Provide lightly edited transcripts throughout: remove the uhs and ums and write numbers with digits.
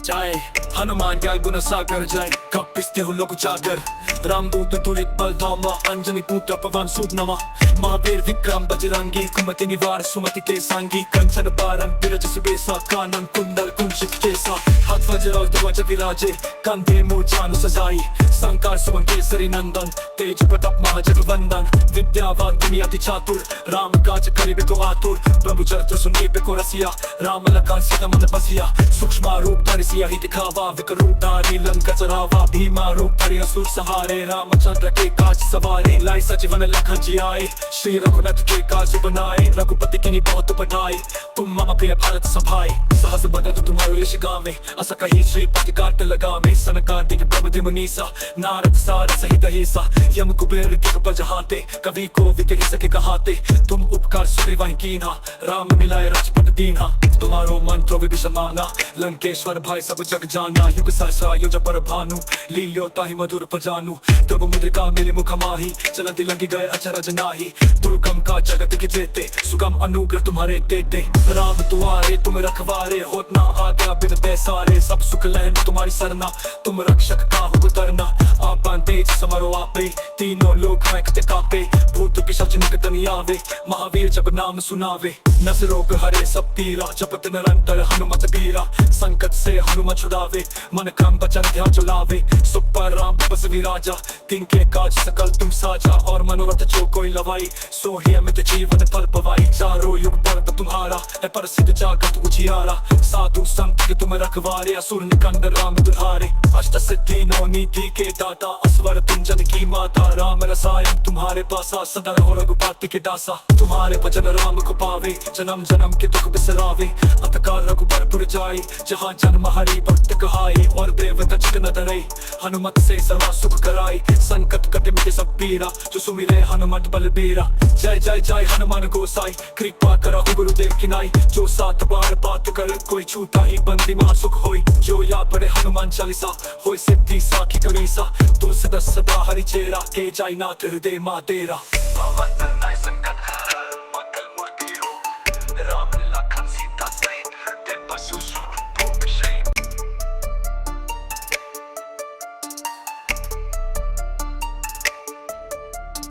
जाए हनुमान क्या गुण सागर जाए कपिस्ते हो लोग जागर रामदूत तुलित बल धामा अंजनी पुत्र पवन सूत नमा महावीर विक्रम बजरंगी कुमति निवार सुमति के सांगी कंचन बारन बिरज सुबेसा कानन कुंडल कुंचित केसा हाथ वज्र और ध्वज विराजे कंधे मूर्छानु सजाई संकार सुवन केसरी नंदन तेज प्रताप महाजगवंदन विद्यावान दुनिया अति चातुर राम काज करिबे तो आतुर प्रभु चरित्र सुनिबे को रसिया राम लखन सीता मन बसिया सूक्ष्म रूप धरि सिया ही दिखावा विकट रूप धारी लंका चरावा भीमा रूप धरि असुर सहारे रामचंद्र के काज सवारे लाई सजीवन लखन जियाए श्री रघुनाथ के काज बनाए रघुपति की नि बहुत बढ़ाए तुम मम प्रिय भारत सभाए सहस बदन तुम्हारे यश गावे अस कही श्रीपति काट लगावे सनकादिक प्रबुद्धि मुनीसा नारद सार सहित हिसा यम कुबेर दिग्गज हाथे कवि को विकह सके कहाते तुम उपकार सुग्रीवाहि कीन्हा राम मिलाए राजपद दीन्हा तुम्हारो मंत्र विभीषण माना लंकेश्वर भाई सब जग जाना युग सहस्रा योज पर भानु लील्यो ताहि मधुर पजानु तब मुद्रिका मेरे मुख माही चलती लगी गए अचरज नाही दुर्गम का जगत के जेते सुगम अनुग्रह तुम्हारे देते राम तुम्हारे तुम रखवारे होत ना आज्ञा बिन पैसारे सब सुख लहन तुम्हारी सरना तुम रक्षक काहू उतरना आपन तेज समरो आपे तीनों लोग महकते कापे भूत पिशाच निकट नहीं आवे महावीर जब नाम सुनावे नस रोग हरे सब पीरा जपत निरंतर हनुमत बीरा संकट से हनुमत छुड़ावे मन क्रम वचन ध्यान चुलावे सुख पर राम बस विराजा तिनके काज सकल तुम साजा और मनोरथ जो कोई लवाई सो ही अमित जीवन फल पवाई चारों युग परत तुम्हारा है प्रसिद्ध जागत उजियारा साधु संत के तुम रखवारे असुर निकंदन राम दुल्हारे अष्ट सिद्धि नौ नीति के दाता असवर तुंजन की माता राम रसायन तुम्हारे पासा सदा रहो रघुपति के दासा तुम्हारे भजन राम को पावे जन्म जन्म के दुख बिसरावे अंतकाल रघुबरपुर जाए जहाँ जन्म हरि भक्त कहाए और देवता चित न डरे हनुमत से सर्वा सुख कराए संकट कटे मिटे सब पीरा जो सुमिरे हनुमत बलबीरा जय जय जय हनुमान गोसाई कृपा करो गुरुदेव की नाई जो 7 बार बात कर कोई छूटा ही बंदी महा सुख होई जो या पढ़े हनुमान चालीसा होई सिद्धि साखी करीसा तुलसी सदा हरि चेरा के जाय नाथ हृदय मा तेरा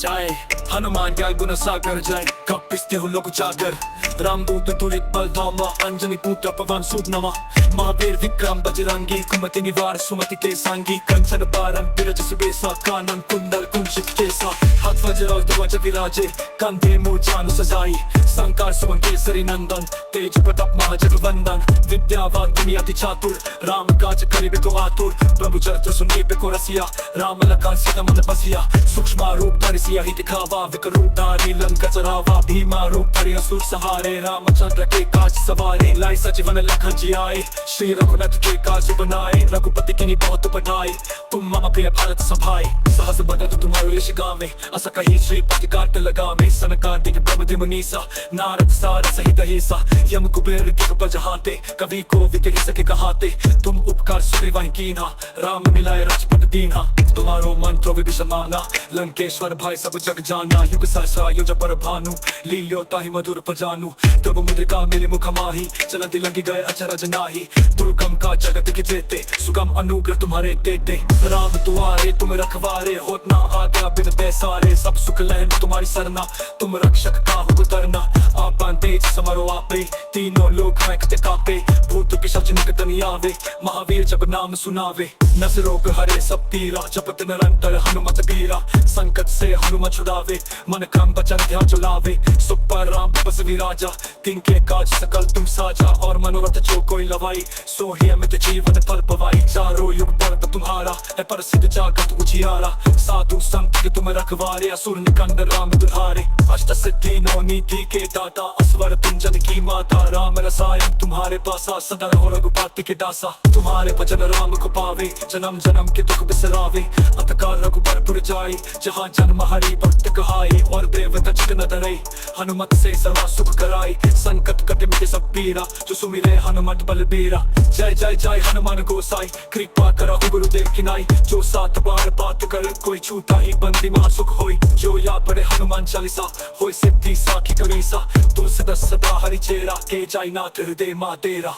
जाए हनुमान क्या गुण सागर जाए कपिस्ते हो लोग जागर रामदूत तुलित बल धामा अंजनी पुत्र पवन सूत नमा महावीर विक्रम बजरंगी कुमति निवार सुमति के सांगी कंचन बारन बिरज सुबेसा कानन कुंडल कुंचित केसा हाथ वज्र और ध्वज विराजे कंधे मूर्छानु सजाई संकार सुवन केसरी नंदन तेज प्रताप महाजगवंदन विद्यावान दुनिया अति चातुर राम काज करिबे तो आतुर प्रभु चरित्र सुनिबे को रसिया राम लखन सीता मन बसिया सूक्ष्म रूप धरि सिया ही दिखावा विकट रूप धारी लंका चरावा भीमा रूप धरि असुर सहारे रामचंद्र के काज सवारे लाई सजीवन लखन जियाए श्री रघुनाथ के काज बनाए रघुपति की नि बहुत बढ़ाए तुम मम प्रिय भारत सभाए सहस बदन तुम्हारे यश गावे अस कही श्रीपति काट लगावे सनकादिक प्रबुद्धि मुनीसा नारद सार सहित हिसा यम कुबेर दिग्गज हाथे कवि को विकह सके कहाते तुम उपकार सुग्रीवाहि कीन्हा राम मिलाए राजपद दीन्हा तुम्हारो मंत्र विभीषण माना लंकेश्वर भाई सब जग जाना युग सहस्रा योज पर भानु लील्यो ताहि मधुर पजानु तब मुद्रिका मेरे मुख माही चलती लगी गए अचरज नाही दुर्गम का जगत के जेते सुगम अनुग्रह तुम्हारे देते राम तुम्हारे तुम रखवारे होत ना आज्ञा बिन पैसारे सब सुख लहन तुम्हारी सरना तुम रक्षक काहू उतरना आपन तेज समरो आपे तीनों लोग महकते कापे भूत पिशाच निकट नहीं आवे महावीर जब नाम सुनावे नस रोग हरे सब पीरा जपत निरंतर हनुमत बीरा संकट से हनुमत छुड़ावे मन क्रम वचन ध्यान चुलावे सुख पर राम बस विराजा तिनके काज सकल तुम साजा और मनोरथ जो कोई लवाई सो ही अमित जीवन फल पवाई चारों युग परत तुम्हारा है प्रसिद्ध जागत उजियारा साधु संत के तुम रखवारे असुर निकंदन राम दुल्हारे अष्ट सिद्धि नौ नीति के दाता असवर तुंजन की माता राम रसायन तुम्हारे पासा सदा रहो रघुपति के दासा तुम्हारे भजन राम को पावे जन्म जन्म के दुख बिसरावे अंतकाल रघुबरपुर जाए जहाँ जन्म हरि भक्त कहाए और देवता चित न डरे हनुमत से सर्वा सुख कराए संकट कटे मिटे सब पीरा जो सुमिरे हनुमत बलबीरा जय जय जय हनुमान गोसाई कृपा करो गुरुदेव की नाई जो 7 बार बात कर कोई छूटा ही बंदी महा सुख होई जो या पढ़े हनुमान चालीसा होई सिद्धि साखी करीसा तुलसी सदा हरि चेरा के जाय नाथ हृदय मा तेरा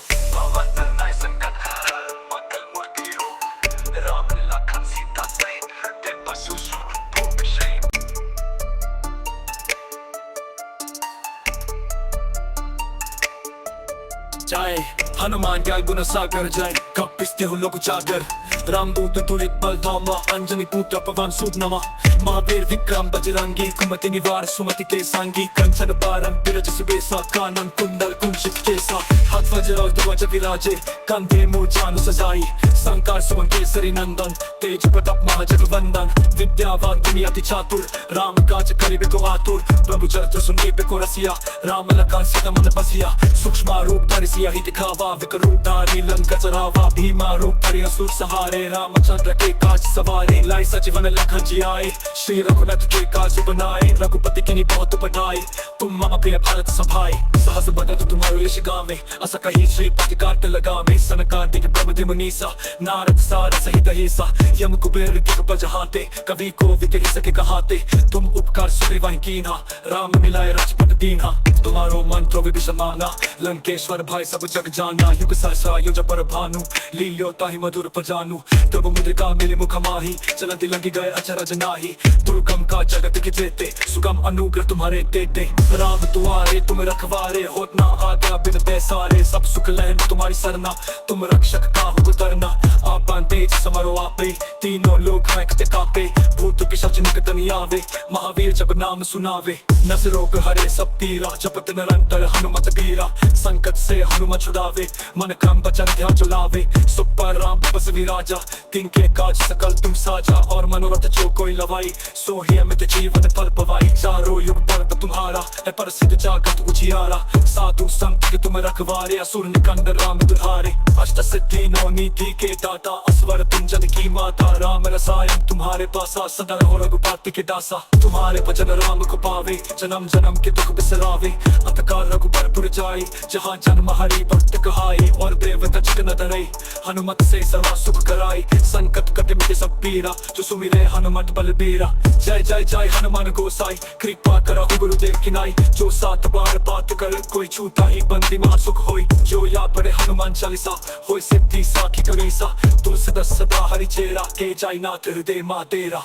जय हनुमान ज्ञान गुण सागर जय कपिस्ते हो लोक जागर रामदूत तुलित बल धामा अंजनी पुत्र पवन सुत नमः महावीर विक्रम बजरंगी कुमति निवार सुमति के सांगी कंचन बारन बिरज सुबेसा कानन कुंडल कुंचित केसा हाथ वज्र और ध्वज विराजे कंधे मूर्छानु सजाई संकार सुवन केसरी नंदन तेज प्रताप महाजगवंदन विद्यावान तुम अति चातुर राम काज करिबे को आतुर प्रभु चरित्र सुनिबे को रसिया राम लखन सीता मन बसिया सूक्ष्म रूप धरि सिया ही दिखावा विकट रूप धारि लंका चरावा भीमा रूप धरि असुर सहारे रामचंद्र के काज सवारे लाई सजीवन लखन जियाए श्री रघुनाथ के काज बनाए रघुपति की बहुत बनाए तुम मम प्रिय भारत सभाए सहस बदन तुम्हारे यश गावे अस कही श्रीपति काट लगावे सनकादिक प्रमदि मुनीसा नारद सार सहित हिसा यम कुबेर दिग्गज हाथे कवि को विकह सके कहाते तुम उपकार सुग्रीवाहि कीन्हा राम मिलाए राजपद दीन्हा तुम्हारो मंत्र विभीषण माना लंकेश्वर भाई सब जग जाना युग सहस्रा युज पर भानु लील्यो ताहि मधुर पजानु तब मुद्रिका मिली मुख माही चलती लंगी गए अचरज नाही दुर्गम का जगत की जेते सुगम अनुग्रह तुम्हारे तेते राम तुम्हारे तुम रखवारे होत ना आज्ञा बिन बैसारे सब सुख लहन तुम्हारी सरना तुम रक्षक काहू उतरना आपन तेज समरो आपे तीनों लोग कांपते कापे भूत पिशाच निकट नहीं आवे महावीर जब नाम सुनावे नस रोग हरे सब पीरा जपत निरंतर हनुमत बीरा संकट से हनुमत छुड़ावे मन क्रम वचन ध्यान चलावे सुख पर राम बस विराजा तिनके काज सकल तुम साजा और मनोरथ जो कोई लवाई सो ही अमित जीवन फल पवाई चारों युग पर तुम्हारा है प्रसिद्ध जागत उजियारा साधु संत के तुम रखवारे असुर निकंदन राम दुल्हारे अष्ट सिद्धि नौ नीति के दाता असवर तुम जन की माता राम रसायन तुम्हारे पासा सदा रहो रघुपति के दासा तुम्हारे भजन राम को पावे जन्म जन्म के दुख बिसरावे अंतकाल रघुबर जाए जहाँ जन्म हरि भक्त कहाए और देवता चित न डरे हनुमत से सर्वा सुख कराए संकट कटे मिटे सब पीरा जो सुमिरे हनुमत बलबीरा जय जय जय हनुमान गोसाई कृपा करो गुरुदेव की नाई जो सात बार बात कर कोई छूता ही बंदी महा सुख होई जो या पढ़े हनुमान चालीसा होई सिद्धि साखी करीसा तुलसी सदा हरि चेरा के जाय नाथ हृदय मा तेरा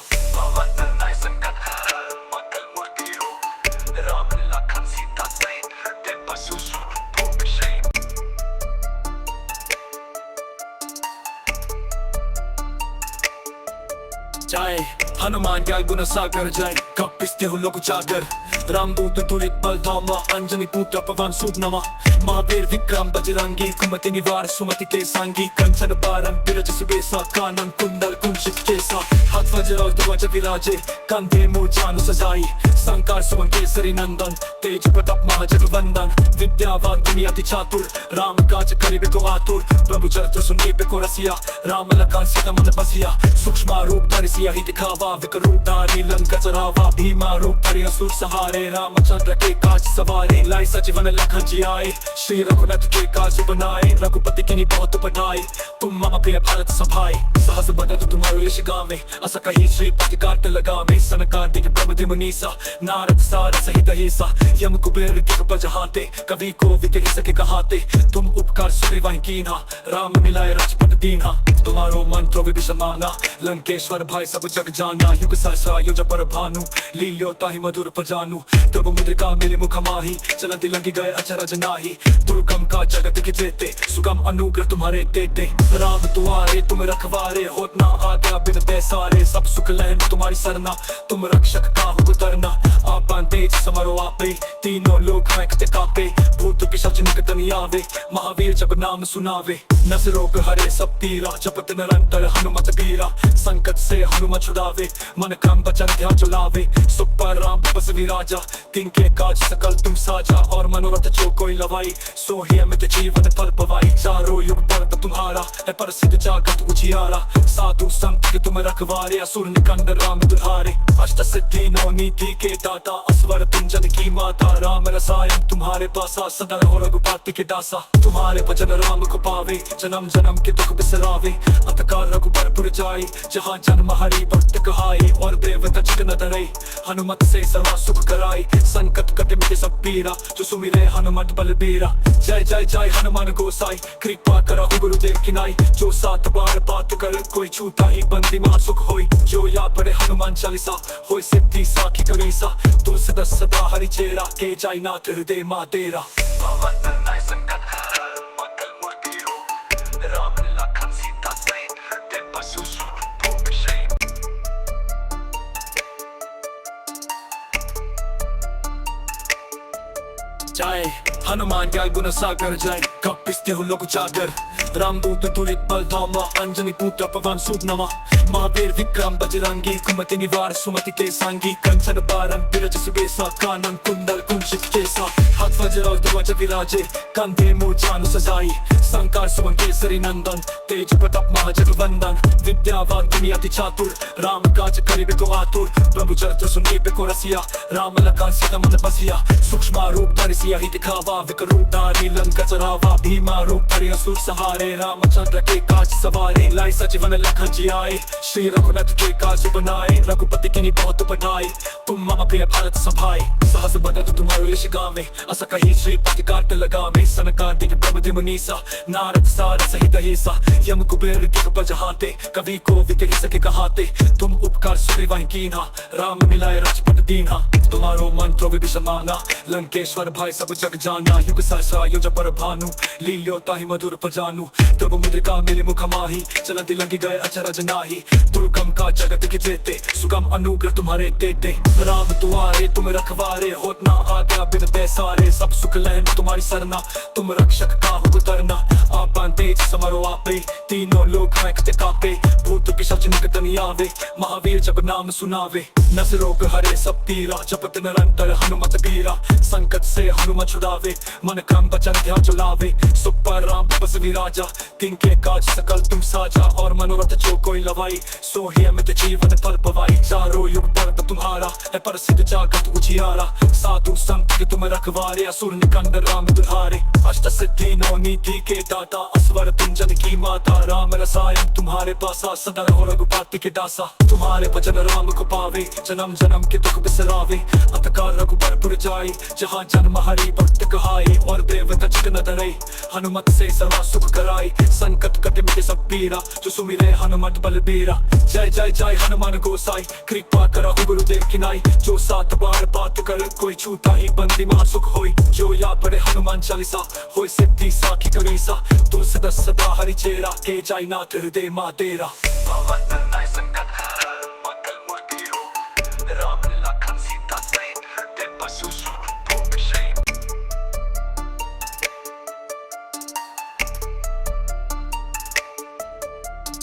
जय हनुमान ज्ञान गुण सागर जय कपिस्ते हो लोक जागर रामदूत तुलित बल धामा अंजनी पुत्र पवन सुत नमः महावीर विक्रम बजरंगी कुमति निवार सुमति के सांगी कंचन बारन बिरज सुबेसा कानन कुंडल कुंचित केसा हाथ वज्र और ध्वज विराजे कंधे मूर्छानु सजाई संकार सुवन केसरी नंदन तेज प्रताप महाजगवंदन विद्यावान तुम अति चातुर राम काज करिबे को आतुर प्रभु चरित्र सुनिबे को रसिया राम लखन सीता मन बसिया सूक्ष्म रूप धरि सिया ही दिखावा विकट रूप धारि लंका चरावा भीमा रूप धरि असुर सहारे रामचंद्र के काज सवारे लाई सजीवन लखन जियाए श्री रघुनाथ के काज बनाए रघुपति की बहुत बनाए तुम मम प्रिय भारत सभाए सहस बदन तुम्हारे यश गावे अस कही श्रीपति काट लगावे सनकादिक प्रमदि मुनीसा नारद सार सहित हिसा यम कुबेर दिग्गज हाथे कवि को विकह सके कहाते तुम उपकार सुग्रीवाहि कीन्हा राम मिलाए राजपद दीन्हा तुम्हारो मंत्र विभीषण माना लंकेश्वर भाई सब जग जाना युग सहस्रा युज पर भानु लील्यो ताहि मधुर पजानु तब मुद्रिका मिली मुख माही चलती लंगी गए अचरज नाही दुर्गम का जगत की जेते सुगम अनुग्रह तुम्हारे तेते राम तुम्हारे तुम रखवारे होत ना आज्ञा बिन बैसारे सब सुख लहन तुम्हारी सरना तुम रक्षक काहू उतरना आपन तेज समरो आपे तीनों लोग कांपते कापे भूत पिशाच निकट नहीं आवे महावीर जब नाम सुनावे नस रोग हरे सब पीरा जपत निरंतर हनुमत बीरा संकट से हनुमत छुड़ावे मन क्रम वचन ध्यान चलावे सुख पर राम बस विराजा तिनके काज सकल तुम साजा और मनोरथ जो कोई लवाई सो ही अमित जीवन फल पवाई चारों युग पर तुम्हारा है प्रसिद्ध जागत उजियारा साधु संत के तुम रखवारे असुर निकंदन राम दुल्हारे अष्ट सिद्धि नौ नीति के दाता असवर तुम जन की माता राम रसायन तुम्हारे पासा सदा रहो रघुपति के दासा तुम्हारे भजन राम को पावे जन्म जन्म के दुख बिसरावे अंतकाल रघुबर जाए जहाँ जन्म हरि भक्त कहाए और देवता चित न डरे हनुमत से सर्वा सुख कराए संकट कटे मिटे सब पीरा जो सुमिरे हनुमत बलबीरा जय जय जय हनुमान गोसाई कृपा करो गुरुदेव की नाई जो सात बार बात कर कोई छूता ही बंदी महा सुख होई जो या पढ़े हनुमान चालीसा होई सिद्धि साखी करीसा तुलसी सदा हरि चेरा के जाय नाथ हृदय मा तेरा जाए हनुमान क्या गुण सागर जाए कपिस्ते हो लोग जागर रामदूत तुलित बल धामा अंजनी पुत्र पवन सुत नमा महावीर विक्रम बजरंगी कुमति निवार सुमति के सांगी कंचन बारन बिरज सुबेसा कानन कुंडल कुंचित केसा हाथ वज्र और ध्वज विराजे कंधे मूर्छानु सजाई संकार सुवन केसरी नंदन तेज प्रताप महाजगवंदन विद्यावान गुणी अति चातुर राम काज करिबे को आतुर प्रभु चरित्र सुनिबे को रसिया राम लखन सीता मन बसिया सूक्ष्म रूप धरि सिया ही दिखावा विकट रूप धारी लंका चरावा भीमा रूप धरि असुर सहारे रामचंद्र के काज सवारे लाई सजीवन लखन जी आए श्री रघुनाथ के काज बनाए रघुपति की बहुत बढ़ाई तुम मम प्रिय भारत सभाए सहस बदन तुम्हारो यश गावे अस कही श्री पति काट लगावे सनकादिक प्रभु मुनीसा नारद सार सहित हेसा यम कुबेर दिग्गज हाथे कवि को विकहि सके कहाते तुम उपकार सुग्रीवाहि कीन्हा राम मिलाए राजपद दीन्हा तुम्हारो मंत्र विभीषण मांगा लंकेश्वर भाई सब जग जाना युग सहस्रा योज पर भानु लील्यो ताहि मधुर पजानु तब मुद्रिका मेरे मुख माही चलती लंकी गए अचरज नाही दुर्गम का जगत के जेते सुगम अनुग्रह तुम्हारे देते राम दुआरे तुम रखवारे होत ना आज्ञा बिन पैसारे सब सुख लहन तुम्हारी सरना तुम रक्षक काहू उतरना आपन तेज समरो आपे तीनों लोग कांपते कांपे भूत पिशाच निकट नहीं आवे महावीर जब नाम सुनावे नस रोग हरे सब पीरा जपत निरंतर हनुमत बीरा संकट से हनुमत छुड़ावे मन क्रम वचन ध्यान चलावे सुख पर राम बस विराजा तिनके काज सकल तुम साजा और मनोरथ जो कोई लवाई सो ही अमित जीवन फल पवाई चारों युग पर तुम्हारा है प्रसिद्ध जागत उजियारा साधु संत के तुम रखवारे असुर निकंदन राम दुल्हारे अष्ट सिद्धि नौ नीति के दाता असवर तुम जन की माता राम रसायन तुम्हारे पासा सदा रहो रघुपति के दासा तुम्हारे भजन राम को पावे जन्म जन्म के दुख बिसरावे अंतकाल रघुबर जाए जहाँ जन्म हरि भक्त कहाए और देवता चित न डरे हनुमत से सदा सुख कराए संकट कटे मिटे सब पीरा जो सुमिरे हनुमत बलबीरा जय जय जय हनुमान गोसाई कृपा करा गुरुदेव की नाई जो सात बार बात कर कोई छूता ही बंदी महा सुख होई जो या पढ़े हनुमान चालीसा होई सिद्धि साखी करीसा तुलसीदास सदा हरि चेरा के जाय नाथ हृदय मा तेरा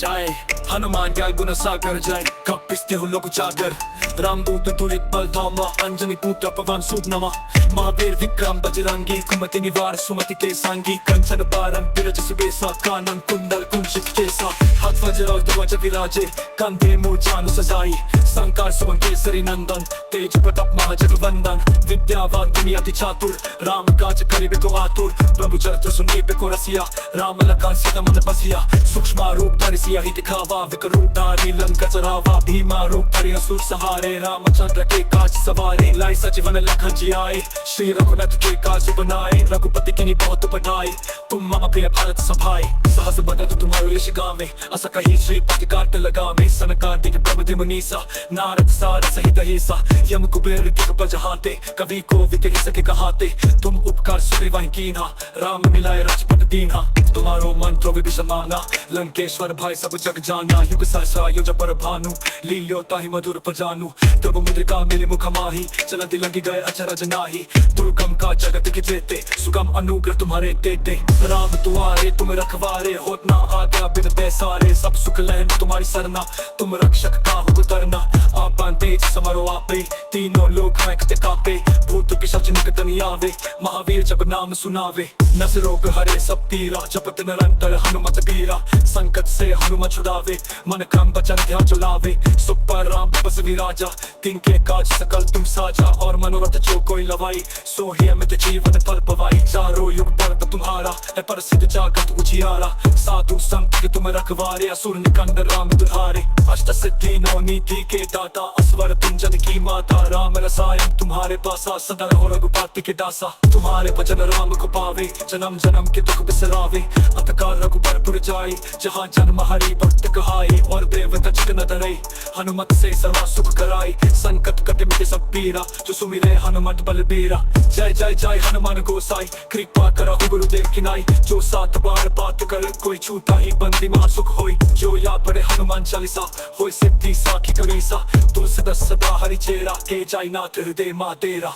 जाए हनुमान क्या गुण सागर जाए कपिस्ते हो लोग जागर रामदूत तुलित बल धामा अंजनी पुत्र पवन सुत नमा महावीर विक्रम बजरंगी कुमति निवार सुमति के सांगी कंचन बारन बिरज सुबेसा कानन कुंडल कुंचित केसा हाथ वज्र और ध्वज विराजे कंधे मूर्छानु सजाई संकार सुवन केसरी नंदन तेज प्रताप महाजगवंदन विद्यावान गुणी अति चातुर राम काज करिबे को आतुर प्रभु चरित्र सुनिबे को रसिया राम लखन सीता मन बसिया सूक्ष्म रूप धरि सिया ही दिखावा विकट रूप धारी लंका चरावा भीमा रूप धरि असुर सहारे रामचंद्र के काज सवारे लाई सजीवन लखन जी आए श्री रघुनाथ के काज बनाए रघुपति की बहुत बढ़ाई तुम मम प्रिय भारत सभाए सहस बदन तुम्हारो यश गावे अस कही श्री पति काट लगावे सनकादिक प्रभु मुनीसा नारद सार सहित हेसा यम कुबेर दिग्गज हाथे कवि को विकहि सके कहाते तुम उपकार सुग्रीवाहि कीन्हा राम मिलाए राजपद दीन्हा तुम्हारो मंत्र विभीषण मांगा लंकेश्वर भाई सब जग जाना युग सहस्रा योज पर भानु लील्यो ताहि मधुर पजानु तब मुद्रिका मेरे मुख माही चलती लंकी गए अचरज नाही दुर्गम का जगत के जेते सुगम अनुग्रह तुम्हारे देते राम दुआरे तुम रखवारे होत ना आज्ञा बिन पैसारे सब सुख लहन तुम्हारी सरना तुम रक्षक काहू उतरना आपन तेज समरो आपे तीनों लोग कांपते कांपे भूत पिशाच निकट नहीं आवे महावीर जब नाम सुनावे नस रोग हरे सब पीरा जपत निरंतर हनुमत बीरा संकट से हनुमत छुड़ावे मन क्रम वचन ध्यान चलावे सुख पर राम बस विराजा तिनके काज सकल तुम साजा और मनोरथ जो कोई लवाई सो ही अमित जीवन फल पवाई चारों युग पर तुम्हारा है प्रसिद्ध जागत उजियारा साधु संत के तुम रखवारे असुर निकंदन राम दुल्हारे अष्ट सिद्धि नौ नीति के दाता असवर तुम जन की माता राम रसायन तुम्हारे पासा सदा रहो रघुपति के दासा तुम्हारे भजन राम को पावे जन्म जन्म के दुख बिसरावे अंतकाल रघुबर जाए जहाँ जन्म हरि भक्त कहाए और देवता चित न डरे हनुमत से सदा सुख कराए संकट कटे मिटे सब पीरा जो सुमिरे हनुमत बलबीरा जय जय जय हनुमान गोसाई कृपा करा गुरुदेव की नाई जो सात बार बात कर कोई छूता ही बंदी महा सुख होई जो या पढ़े हनुमान चालीसा होई सिद्धि साखी करीसा तुलसीदास सदा हरि चेरा के जाय नाथ हृदय मा तेरा।